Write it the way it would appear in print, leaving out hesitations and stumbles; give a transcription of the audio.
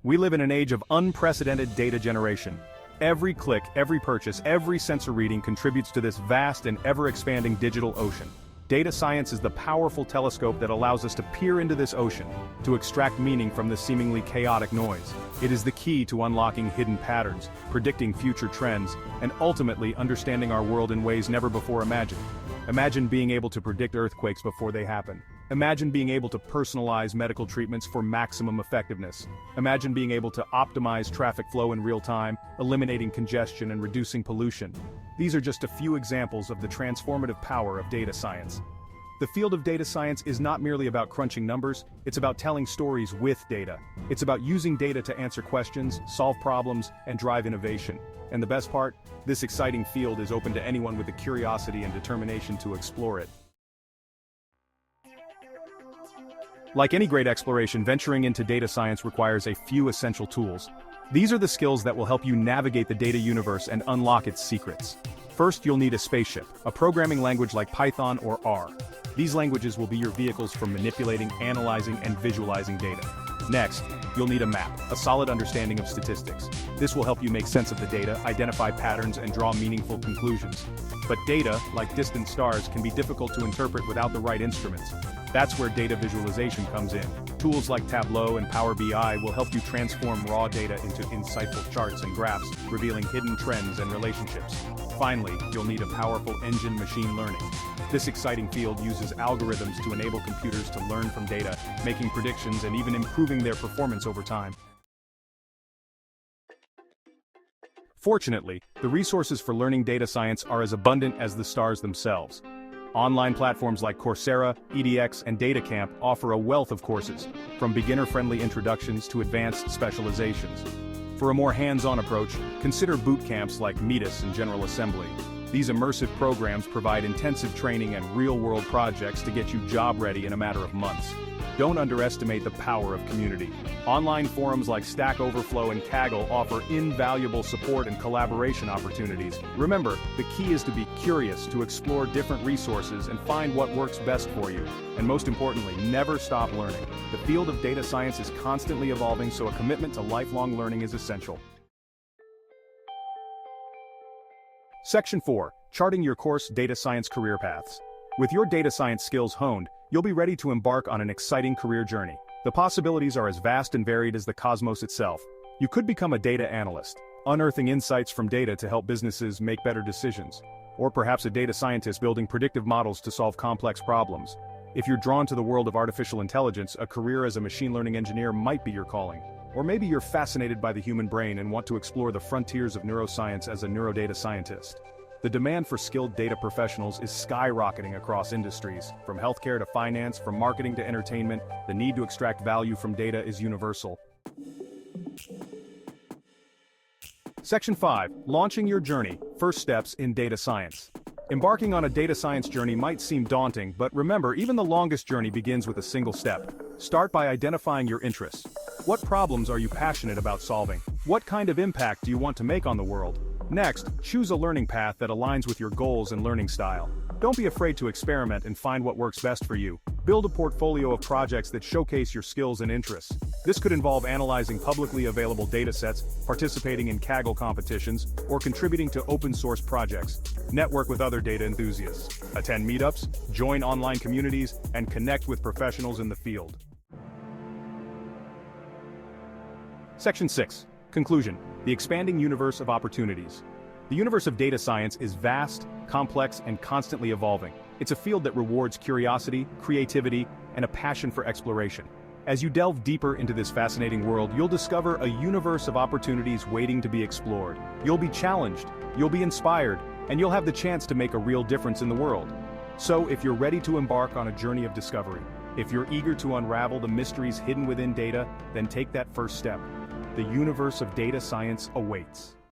We live in an age of unprecedented data generation. Every click, every purchase, every sensor reading contributes to this vast and ever-expanding digital ocean. Data science is the powerful telescope that allows us to peer into this ocean, to extract meaning from the seemingly chaotic noise. It is the key to unlocking hidden patterns, predicting future trends, and ultimately understanding our world in ways never before imagined. Imagine being able to predict earthquakes before they happen. Imagine being able to personalize medical treatments for maximum effectiveness. Imagine being able to optimize traffic flow in real time, eliminating congestion and reducing pollution. These are just a few examples of the transformative power of data science. The field of data science is not merely about crunching numbers, it's about telling stories with data. It's about using data to answer questions, solve problems, and drive innovation. And the best part? This exciting field is open to anyone with the curiosity and determination to explore it. Like any great exploration, venturing into data science requires a few essential tools. These are the skills that will help you navigate the data universe and unlock its secrets. First, you'll need a spaceship, a programming language like Python or R. These languages will be your vehicles for manipulating, analyzing, and visualizing data. Next, you'll need a map, a solid understanding of statistics. This will help you make sense of the data, identify patterns, and draw meaningful conclusions. But data, like distant stars, can be difficult to interpret without the right instruments. That's where data visualization comes in. Tools like Tableau and Power BI will help you transform raw data into insightful charts and graphs, revealing hidden trends and relationships. Finally, you'll need a powerful engine machine learning. This exciting field uses algorithms to enable computers to learn from data, making predictions and even improving their performance over time. Fortunately, the resources for learning data science are as abundant as the stars themselves. Online platforms like Coursera, EDX, and DataCamp offer a wealth of courses, from beginner-friendly introductions to advanced specializations. For a more hands-on approach, consider bootcamps like Metis and General Assembly. These immersive programs provide intensive training and real-world projects to get you job-ready in a matter of months. Don't underestimate the power of community. Online forums like Stack Overflow and Kaggle offer invaluable support and collaboration opportunities. Remember, the key is to be curious, to explore different resources and find what works best for you. And most importantly, never stop learning. The field of data science is constantly evolving, so a commitment to lifelong learning is essential. Section 4. Charting your course data science career paths. With your data science skills honed, you'll be ready to embark on an exciting career journey. The possibilities are as vast and varied as the cosmos itself. You could become a data analyst, unearthing insights from data to help businesses make better decisions. Or perhaps a data scientist building predictive models to solve complex problems. If you're drawn to the world of artificial intelligence, a career as a machine learning engineer might be your calling. Or maybe you're fascinated by the human brain and want to explore the frontiers of neuroscience as a neurodata scientist. The demand for skilled data professionals is skyrocketing across industries. From healthcare to finance, from marketing to entertainment, the need to extract value from data is universal. Section 5. Launching your journey. First steps in data science. Embarking on a data science journey might seem daunting, but remember, even the longest journey begins with a single step. Start by identifying your interests. What problems are you passionate about solving? What kind of impact do you want to make on the world? Next, choose a learning path that aligns with your goals and learning style. Don't be afraid to experiment and find what works best for you. Build a portfolio of projects that showcase your skills and interests. This could involve analyzing publicly available datasets, participating in Kaggle competitions, or contributing to open-source projects. Network with other data enthusiasts. Attend meetups, join online communities, and connect with professionals in the field. Section 6. Conclusion. The expanding universe of opportunities. The universe of data science is vast, complex, and constantly evolving. It's a field that rewards curiosity, creativity, and a passion for exploration. As you delve deeper into this fascinating world, you'll discover a universe of opportunities waiting to be explored. You'll be challenged, you'll be inspired, and you'll have the chance to make a real difference in the world. So, if you're ready to embark on a journey of discovery, if you're eager to unravel the mysteries hidden within data, then take that first step. The universe of data science awaits.